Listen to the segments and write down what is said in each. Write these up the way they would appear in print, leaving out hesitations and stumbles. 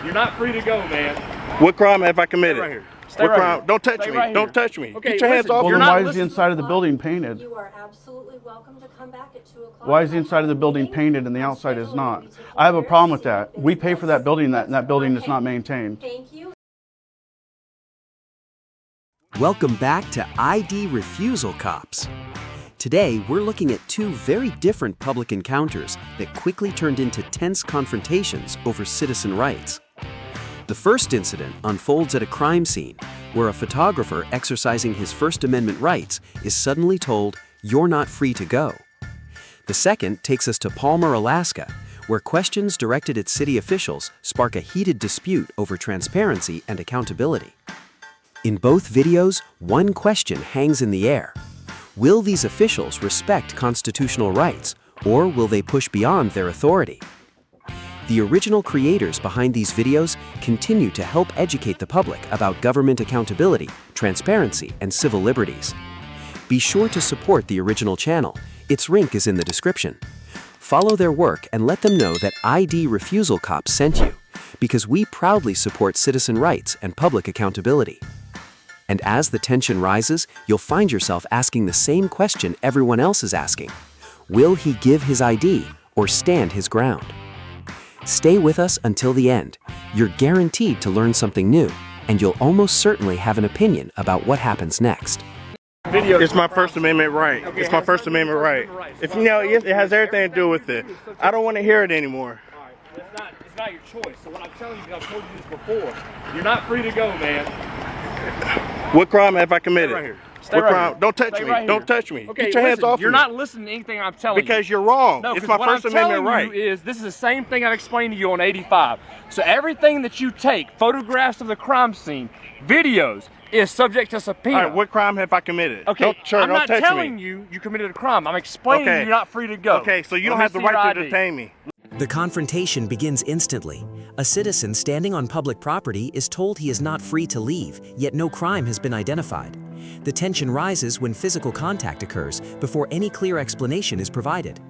You're not free to go, man. What crime have I committed? Stay right here. What crime? Don't touch me. Don't touch me. Okay, get your hands off me. Well, then why is the inside of the building painted? You are absolutely welcome to come back at 2 o'clock. Why is the inside of the building painted and the outside is not? I have a problem with that. We pay for that building, and that building is not maintained. Thank you. Welcome back to ID Refusal Cops. Today, we're looking at two very different public encounters that quickly turned into tense confrontations over citizen rights. The first incident unfolds at a crime scene where a photographer exercising his First Amendment rights is suddenly told, "You're not free to go." The second takes us to Palmer, Alaska, where questions directed at city officials spark a heated dispute over transparency and accountability. In both videos, one question hangs in the air. Will these officials respect constitutional rights, or will they push beyond their authority? The original creators behind these videos continue to help educate the public about government accountability, transparency, and civil liberties. Be sure to support the original channel. Its link is in the description. Follow their work and let them know that ID Refusal Cops sent you, because we proudly support citizen rights and public accountability. And as the tension rises, you'll find yourself asking the same question everyone else is asking. Will he give his ID or stand his ground? Stay with us until the end. You're guaranteed to learn something new, and you'll almost certainly have an opinion about what happens next. It's my First Amendment right. It's my First Amendment right. If you know, it has everything to do with it. I don't want to hear it anymore. It's not your choice. So what I'm telling you, I've told you this before. You're not free to go, man. What crime have I committed? Stay right here. What crime? Don't touch me. Don't touch me. Okay, get your hands off me. You're not listening to anything I'm telling you. Because you're wrong. No, it's my First Amendment right. This is the same thing I've explained to you on 85. So everything that you take, photographs of the crime scene, videos, is subject to subpoena. All right, what crime have I committed? Okay, I'm not touch telling me. you committed a crime. I'm explaining you're not free to go. Okay, so you don't have the right to detain me. The confrontation begins instantly. A citizen standing on public property is told he is not free to leave, yet no crime has been identified. The tension rises when physical contact occurs before any clear explanation is provided.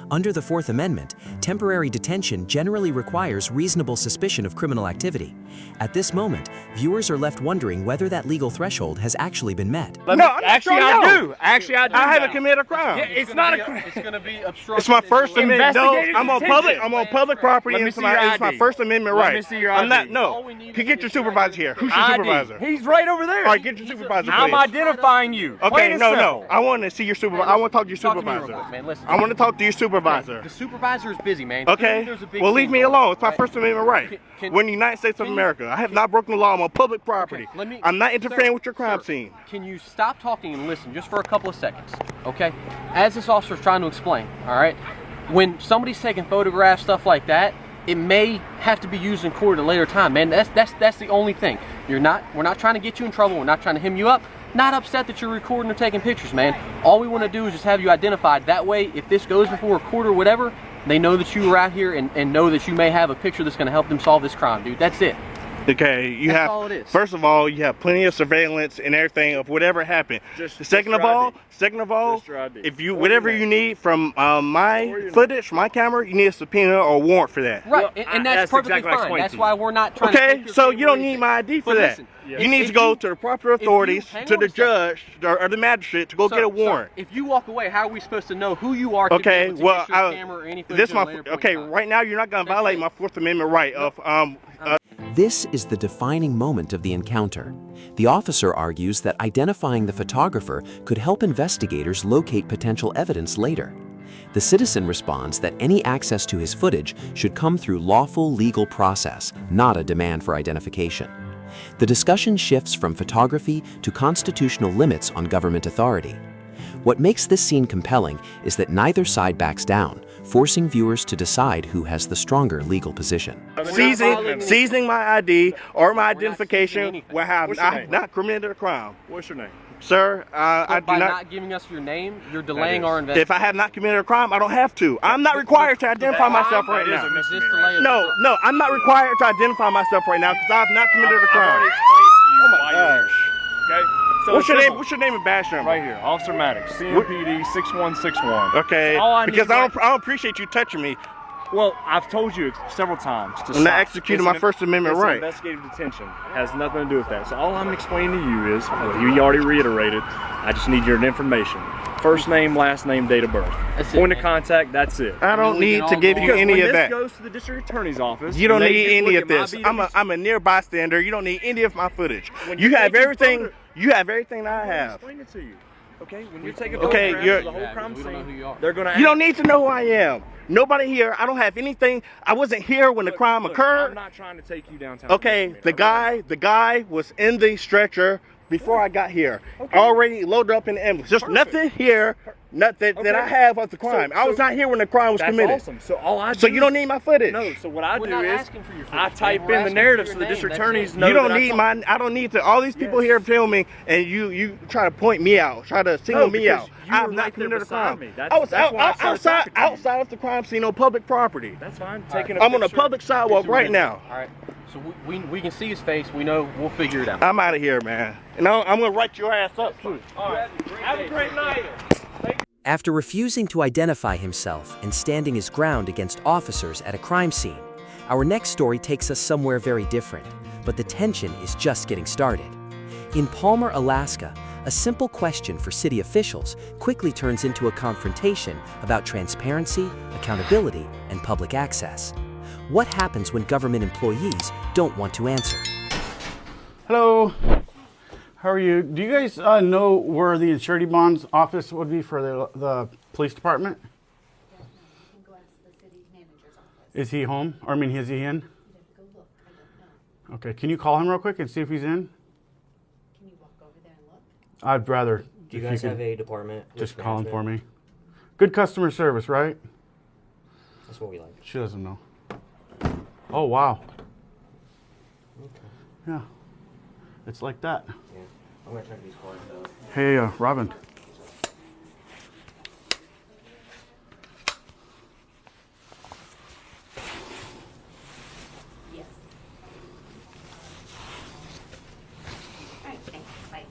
Under the Fourth Amendment, temporary detention generally requires reasonable suspicion of criminal activity. At this moment, viewers are left wondering whether that legal threshold has actually been met. Actually, I do. Actually, I do. I haven't committed a crime. Yeah, it's not a crime. It's going to be obstruction. It's my First Amendment. No, I'm on detention. public property. Let me It's see your my ID. First Amendment Let right. me see your I'm not. ID. No. Can get your supervisor here. Who's your supervisor? He's right over there. All right, get your supervisor, I'm please. identifying you. Okay, no. I want to see your supervisor. I want to talk to your Talk to me real supervisor. quick, man. Listen. I want to talk to your supervisor. The supervisor is busy, man. Okay. There's a big Well, leave thing me going alone. on, It's my right? First Amendment right. We're in the United States of America. I have not broken the law. I'm on public property. Okay, I'm not interfering with your crime scene. Can you stop talking and listen just for a couple of seconds, okay? As this officer's trying to explain, all right? When somebody's taking photographs, stuff like that, it may have to be used in court at a later time, man. That's the only thing. We're not trying to get you in trouble. We're not trying to hem you up. Not upset that you're recording or taking pictures, man. All we want to do is just have you identified. That way, if this goes before a court or whatever, they know that you were out here and know that you may have a picture that's going to help them solve this crime, dude. That's it. Okay, That's all it is. First of all, you have plenty of surveillance and everything of whatever happened. Second of all, if you whatever you need from my footage, my camera, you need a subpoena or a warrant for that. Right, and that's perfectly exactly fine. That's why we're not trying to Okay, take your so free you don't will. need my ID for But that. listen, You need to go to the proper authorities, hang to on the a second. judge or the magistrate to go get a warrant. If you walk away, how are we supposed to know who you are? To Okay, be able to well, get your camera or any footage at a later point in time? right now you're not going to That's violate it. my Fourth Amendment right of This is the defining moment of the encounter. The officer argues that identifying the photographer could help investigators locate potential evidence later. The citizen responds that any access to his footage should come through lawful legal process, not a demand for identification. The discussion shifts from photography to constitutional limits on government authority. What makes this scene compelling is that neither side backs down, forcing viewers to decide who has the stronger legal position. Seizing my ID or my identification will have What's your name? not committed a crime. What's your name? Sir, I do By not. not giving us your name, you're delaying our investigation. If I have not committed a crime, I don't have to. I'm not required to identify myself right now. No, I'm not required to identify myself right now because I have not committed a crime. Oh my gosh. Okay. So What's your name? simple. What's your name and badge number? Right here, Officer Maddox, CMPD 6161. Okay. All I need Because I right- don't appreciate you touching me. Well, I've told you several times to I'm not stop. executing my First Amendment right. Investigative detention has nothing to do with that. So all I'm explaining to you is, you already reiterated, I just need your information. First name, last name, date of birth. Point of contact, that's it. I don't need to give you any of that. When this goes to the district attorney's office, you don't need any of this. I'm a near bystander. You don't need any of my footage. You have everything. You have everything I have. Explain it to you. Okay, when you're taking Okay, photographs of the whole crime scene, they're gonna. You don't need to know who I am. Nobody here. I don't have anything. I wasn't here when the crime occurred. I'm not trying to take you downtown. Okay, the guy was in the stretcher before I got here. Already loaded up in the ambulance. Just nothing here. Nothing that I have of the crime. I was not here when the crime was committed. That's awesome. So all I do. So you don't need my footage. No. So what I do is I footage, type we're in the asking narrative for so your the district name, attorneys that's know. You don't that need mine. I don't need to. All these people here filming, and you try to point me out, try to single me out. I have not committed a crime. I was outside of the crime scene on public property. That's fine. I'm on a public sidewalk right now. All right. So we can see his face. We know. We'll figure it out. I'm out of here, man. And I'm gonna write your ass up. All right. Have a great night. After refusing to identify himself and standing his ground against officers at a crime scene, our next story takes us somewhere very different, but the tension is just getting started. In Palmer, Alaska, a simple question for city officials quickly turns into a confrontation about transparency, accountability, and public access. What happens when government employees don't want to answer? Hello. How are you? Do you guys know where the surety bonds office would be for the police department? You can go ask the city manager's office. Is he home? Or I mean, is he in? You have to go look. I don't know. Okay. Can you call him real quick and see if he's in? Can you walk over there and look? I'd rather. Do you guys have a department? Just call him for me. Good customer service, right? That's what we like. She doesn't know. Oh, wow. Okay. Yeah. It's like that. Yeah. I'm gonna check these cards out. Hey, Robin. Yes. All right, thanks. Bye.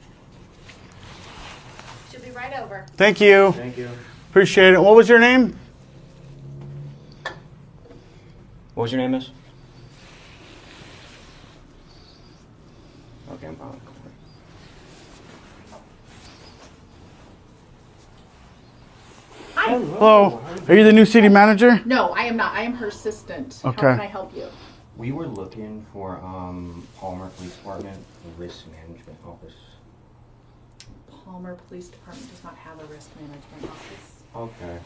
She'll be right over. Thank you. Thank you. Appreciate it. What was your name? What was your name, miss? Okay, I'm fine. Hi. Hello. Are you the new city manager? No, I am not. I am her assistant. Okay. How can I help you? We were looking for Palmer Police Department Risk Management Office. Palmer Police Department does not have a risk management office. Okay.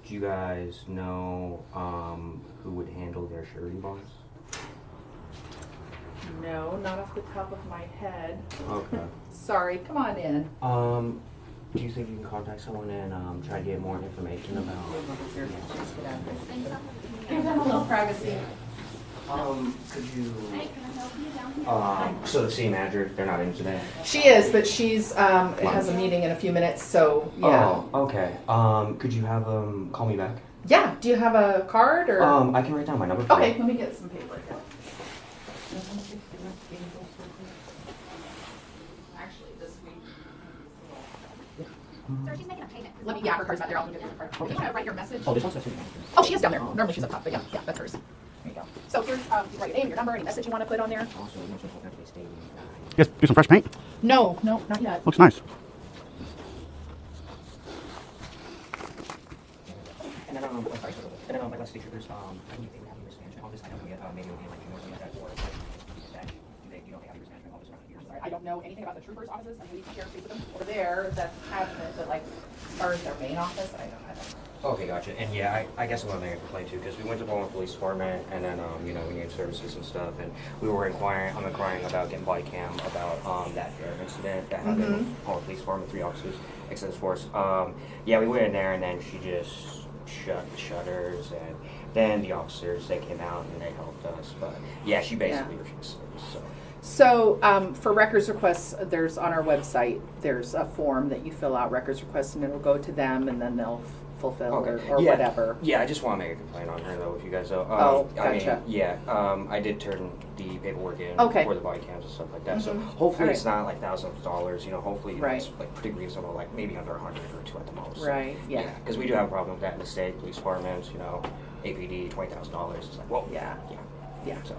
Do you guys know who would handle their surety bonds? No, not off the top of my head. Okay. Sorry, come on in. Do you think you can contact someone and try to get more information about? Give them a little privacy. Could you? So the city manager, they're not in today. She is, but she's has a meeting in a few minutes, so yeah. Oh, okay. Could you have them call me back? Yeah. Do you have a card or? I can write down my number. For Okay, you. let me get some paper here. Actually, this week. Sir, she's making a payment. Let me. Yeah, her card's not there. I'll give you the card. Can you write your message? Oh, this one's actually. Oh, she is down there. Normally she's up top, but yeah, that's hers. There you go. So here's you write your name, your number, any message you want to put on there. Also, you mentioned actually stating. Yes, do some fresh paint. No, not yet. Looks nice. And then sorry, and then my last features. I think they have a risk management office. I don't know maybe it'll be like you know that or like that. You don't have a risk management office around here. I don't know anything about the troopers' offices. I believe sheriff speaks with them over there. That's cabinet, but like as far as their main office, I don't know. Okay, gotcha. And yeah, I guess I'm gonna make a complaint too because we went to Baltimore Police Department and then you know we needed services and stuff and we were inquiring about getting Bodycam about that incident that happened in Baltimore Police Department, 3 officers, excess force. Yeah, we went in there and then she just shut the shutters and then the officers they came out and they helped us. But yeah, she basically refused service. So for records requests, there's on our website, there's a form that you fill out, records requests, and it'll go to them, and then they'll fulfill Okay. or Yeah. whatever. Yeah, I just want to make a complaint on her though, with you guys though. I mean, gotcha. yeah, I did turn the paperwork in Okay. for the body cams and stuff like that. So Mhm. hopefully All it's not like thousands of dollars. You know, hopefully you know, Right. it's like pretty reasonable, like maybe under 100 or 2 at the most. Right, yeah. Because we do have a problem with that in the state. Police departments, you know, APD, $20,000. It's like, well, Yeah. yeah. So.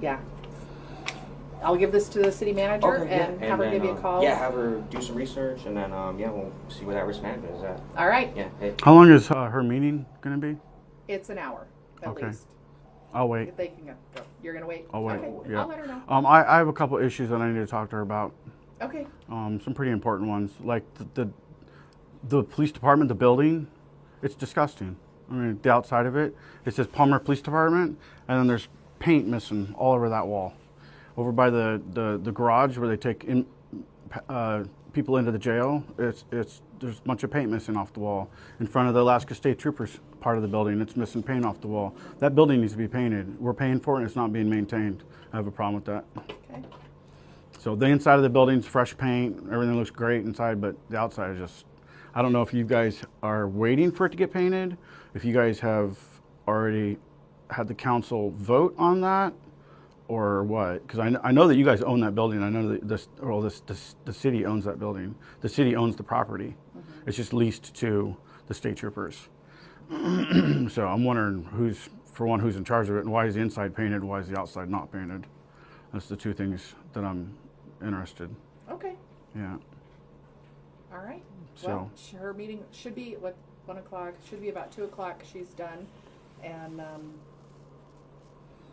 Yeah. I'll give this to the city manager Okay, yeah. and have her then, give you a call. Yeah, have her do some research, and then yeah, we'll see where that risk management is at. All right. Yeah. Hey. How long is her meeting going to be? It's an hour at Okay. least. I'll wait. If they can go. You're gonna wait. I'll wait. Okay. Yeah. I'll let her know. I have a couple issues that I need to talk to her about. Okay. Some pretty important ones, like the police department, the building. It's disgusting. I mean, the outside of it. It says Palmer Police Department, and then there's paint missing all over that wall. Over by the garage where they take in people into the jail, there's a bunch of paint missing off the wall. In front of the Alaska State Troopers part of the building, it's missing paint off the wall. That building needs to be painted. We're paying for it and it's not being maintained. I have a problem with that. Okay. So the inside of the building's fresh paint, everything looks great inside, but the outside is just, I don't know if you guys are waiting for it to get painted, if you guys have already had the council vote on that, or what? Because I know that you guys own that building. I know that the city owns that building. The city owns the property. Mm-hmm. It's just leased to the state troopers. So I'm wondering who's in charge of it, and why is the inside painted, why is the outside not painted? That's the two things that I'm interested. Okay. Yeah. All right. So Well, her meeting should be 1 o'clock. Should be about 2 o'clock. She's done, and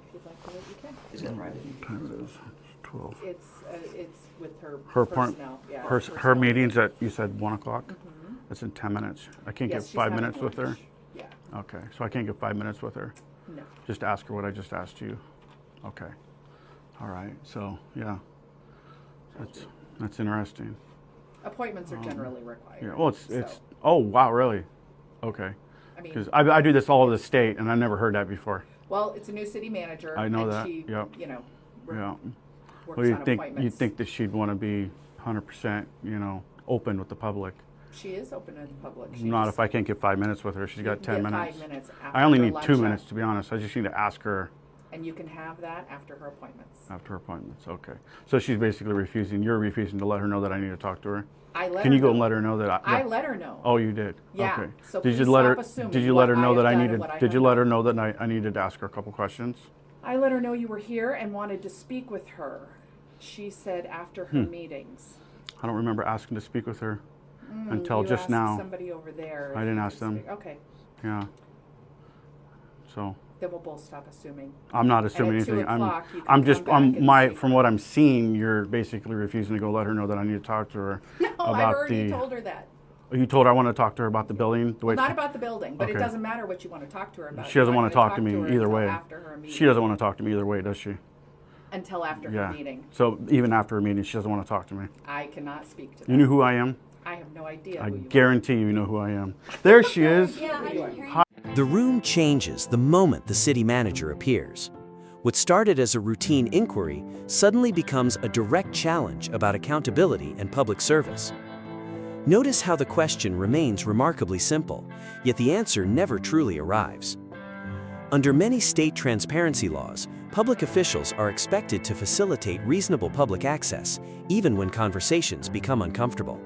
if you'd like to wait, you can. Is it private? what time it is? It's 12. It's with her Appointment. personnel. Yeah. Her personnel. meeting's at, you said 1 o'clock? Mhm. That's in 10 minutes. I can't Yes, get she's 5 having minutes with her? lunch. Yeah. Okay, so I can't get 5 minutes with her? No. Just ask her what I just asked you? Okay. All right, so, yeah. That's interesting. Appointments are generally required. Yeah, well, it's, so, oh, wow, really? Okay. I mean, Because I do this all over the state, and I've never heard that before. well, it's a new city manager. I know and that, She, yep. You know, Yeah. works Well, on appointments. you'd think that she'd want to be 100%, open with the public. She is open to the public. Not if I can't get 5 minutes with her. She's got 10 minutes. 5 minutes I only after need lunch 2 hour. minutes, to be honest. I just need to ask her And you can have that after her appointments. after her appointments. Okay. So she's basically refusing. You're refusing to let her know that I need to talk to her. I let Can her you go know. and let her know that I let her know. Oh, you did. Yeah, Okay. so did you please let her? stop assuming Did you let her what know I that have I done and needed? what I Did you have let not. her know that I needed to ask her a couple questions? I let her know you were here and wanted to speak with her. She said after her meetings. I don't remember asking to speak with her until You just asked now. Somebody over there. I didn't ask them. Okay, Yeah. So then we'll both stop assuming. I'm not assuming at 2 anything. o'clock, you can I'm just come back and see. from what I'm seeing, you're basically refusing to go let her know that I need to talk to her No, I've about already the. told her that. You told her I want to talk to her about the building. The way Well, not it's- about the building, but it Okay. doesn't matter what you want to talk to her about. She doesn't You're want not to gonna talk to me her either until way. After her meeting. She doesn't want to talk to me either way, does she? Until after Yeah. her meeting. So even after a meeting, she doesn't want to talk to me. I cannot speak to that. You knew who I am? I have no idea I who you guarantee you know who I am. There she is. Yeah, I didn't hear you. The room changes the moment the city manager appears. What started as a routine inquiry suddenly becomes a direct challenge about accountability and public service. Notice how the question remains remarkably simple, yet the answer never truly arrives. Under many state transparency laws, public officials are expected to facilitate reasonable public access, even when conversations become uncomfortable.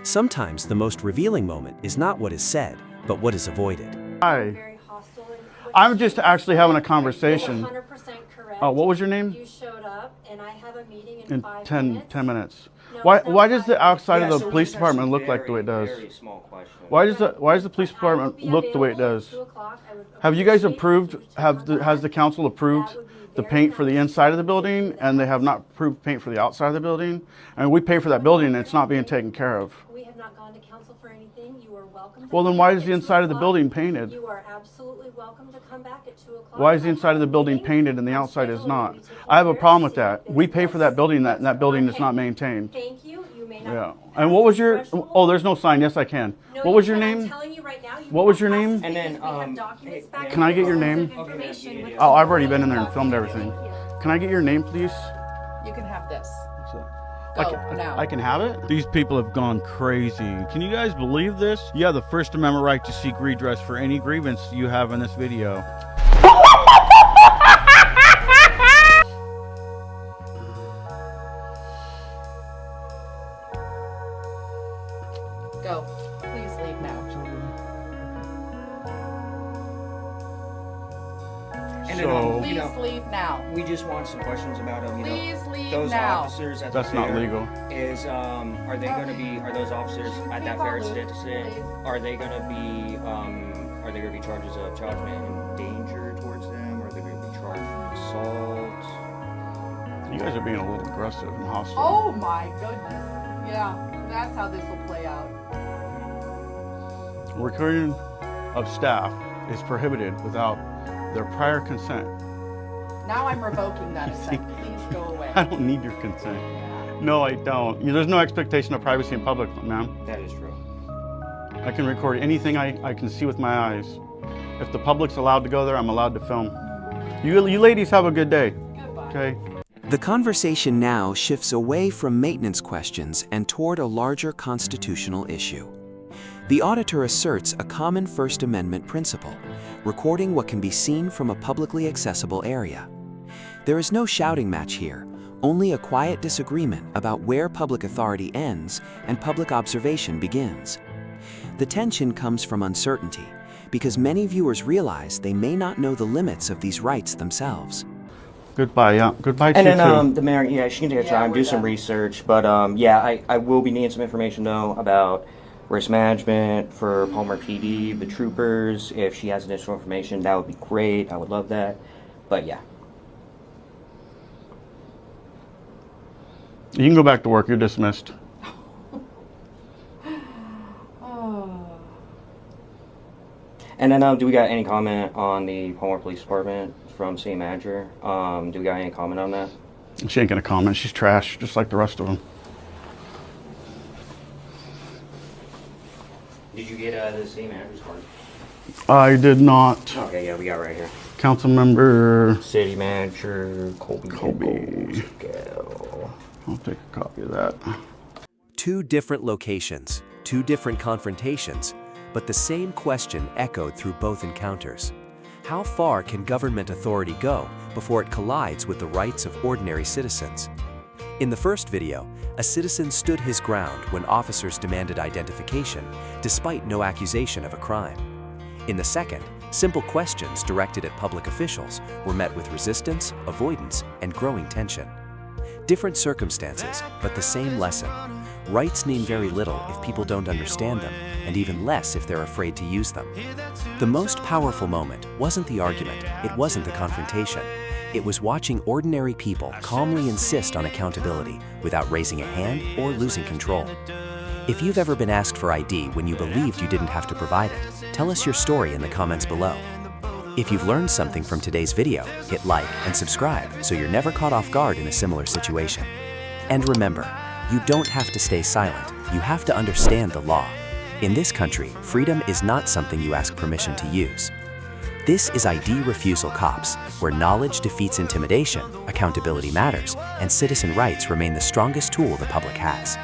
Sometimes the most revealing moment is not what is said, but what is avoided. Hi. Very hostile and what I'm you just said. actually having a You're conversation. 100% correct. Oh, what was your name? You showed up, and I have a meeting in In 5 10 minutes. minutes. No, Why it's not why does the 5 outside Yeah, of the so we police just have department some look like the way it does? Very small questions. Why does the police I will department be look the way it available at does? 2 o'clock. I would Have you guys appreciate approved, if you check on that. has the council approved That would be the very paint for the nice. inside of the building, and they have not approved paint for the outside of the building? And we pay for that building and it's not being taken care of. We have not gone to council for anything. You are welcome to Well, then come why back is the at inside of the 2 building o'clock. painted? You are absolutely welcome to come back at 2 o'clock. Why is the I inside of have the a building meeting. painted and the I'm outside is scheduling not? to be taken I have a care of problem with soon. that. We pay for that building, that building is Okay. not maintained. Thank you. You may not. Yeah. pass And what was your, the threshold. oh, there's no sign. Yes, I can. No, What was you your can't. I'm name? telling you right now, you What was cannot your pass name? this And then, because we have documents back Can I get your here, name? sensitive information with Oh, I've the already been in there and documents. filmed everything. Thank you. Can I get your name, please? You can have this. now. I can have it? These people have gone crazy. Can you guys believe this? You have the First Amendment right to seek redress for any grievance you have in this video. Go. Please leave now. And So- then, you Please know, leave now. we just want some questions about them. You Please know, leave those now. officers at That's the not fair legal. Is are they going to be? Are those officers at that fair Please. sit? Are they going to be? Are there going to be charges of child and danger towards them? Are they going to be charged with assault? You guys are being a little aggressive and hostile. Oh my goodness. Yeah, that's how this will play out. Recording of staff is prohibited without their prior consent. Now I'm revoking that assent. Please go away. I don't need your consent. No, I don't. There's no expectation of privacy in public, ma'am. That is true. I can record anything I can see with my eyes. If the public's allowed to go there, I'm allowed to film. You ladies have a good day. Goodbye. Okay? The conversation now shifts away from maintenance questions and toward a larger constitutional issue. The auditor asserts a common First Amendment principle, recording what can be seen from a publicly accessible area. There is no shouting match here, only a quiet disagreement about where public authority ends and public observation begins. The tension comes from uncertainty, because many viewers realize they may not know the limits of these rights themselves. Goodbye, yeah. Goodbye to And you then too. the mayor, yeah, she can take her Yeah, time, we're do some done. research. But yeah, I will be needing some information though about risk management for Palmer PD, the troopers. If she has additional information, that would be great. I would love that. But yeah. You can go back to work. You're dismissed. Oh. And then do we got any comment on the Palmer Police Department from city manager? Do we got any comment on that? She ain't gonna comment. She's trash, just like the rest of them. Did you get the city manager's card? I did not. Okay, yeah, we got it right here. Council member. City manager Colby. I'll take a copy of that. Two different locations, two different confrontations, but the same question echoed through both encounters. How far can government authority go before it collides with the rights of ordinary citizens? In the first video, a citizen stood his ground when officers demanded identification, despite no accusation of a crime. In the second, simple questions directed at public officials were met with resistance, avoidance, and growing tension. Different circumstances, but the same lesson. Rights mean very little if people don't understand them, and even less if they're afraid to use them. The most powerful moment wasn't the argument, it wasn't the confrontation. It was watching ordinary people calmly insist on accountability without raising a hand or losing control. If you've ever been asked for ID when you believed you didn't have to provide it, tell us your story in the comments below. If you've learned something from today's video, hit like and subscribe so you're never caught off guard in a similar situation. And remember, you don't have to stay silent, you have to understand the law. In this country, freedom is not something you ask permission to use. This is ID Refusal Cops, where knowledge defeats intimidation, accountability matters, and citizen rights remain the strongest tool the public has.